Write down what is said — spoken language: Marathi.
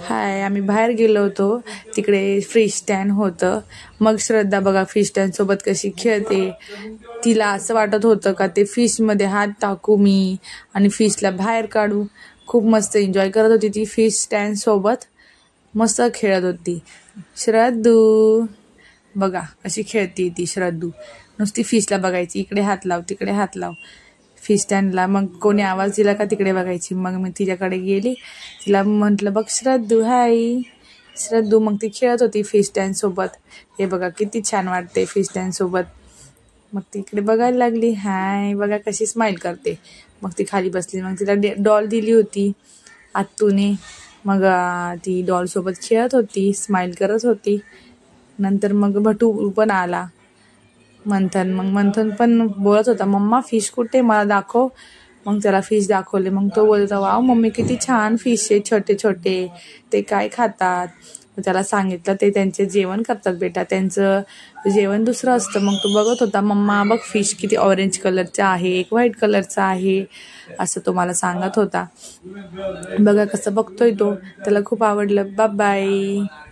हाय, आम्ही बाहेर गेलो होतो. तिकडे फिश स्टँड होतं. मग श्रद्धा बघा फिश स्टँड सोबत कशी खेळते. तिला असं वाटत होतं का ते फिशमध्ये हात टाकू मी आणि फिशला बाहेर काढू. खूप मस्त एन्जॉय करत होती ती फिश स्टँड सोबत. मस्त खेळत होती. श्रद्धू बघा कशी खेळते ती श्रद्धू. नुसती फिशला बघायची, इकडे हात लाव तिकडे हात लाव फिश स्टँडला. मग कोणी आवाज दिला का तिकडे बघायची. मग मी तिच्याकडे गेली, तिला म्हटलं बघ श्रद्धू हाय. श्रद्धू मग ती खेळत होती फिश स्टँड सोबत. हे बघा किती छान वाटते फिश स्टँड सोबत. मग ती इकडे बघायला लागली. हाय बघा कशी स्माईल करते. मग ती खाली बसली. मग तिला डॉल दिली होती आत्तूने. मग ती डॉल सोबत खेळत होती, स्माईल करत होती. नंतर मग भटू पण आला मंथन. मग मंथन पण बोलत होता मम्मा फिश कुठे मला दाखव. मग त्याला फिश दाखवले. मग तो बोलत वाव मम्मी किती छान फिश आहे, छोटे छोटे, ते काय खातात. त्याला सांगितलं ते त्यांचे जेवण करतात बेटा, त्यांचं जेवण दुसरं असतं. मग तो बघत होता मम्मा बघ फिश किती ऑरेंज कलरचा आहे, एक व्हाईट कलरचा आहे, असं तो मला सांगत होता. बघा कसं बघतोय तो, त्याला खूप आवडलं. Bye bye.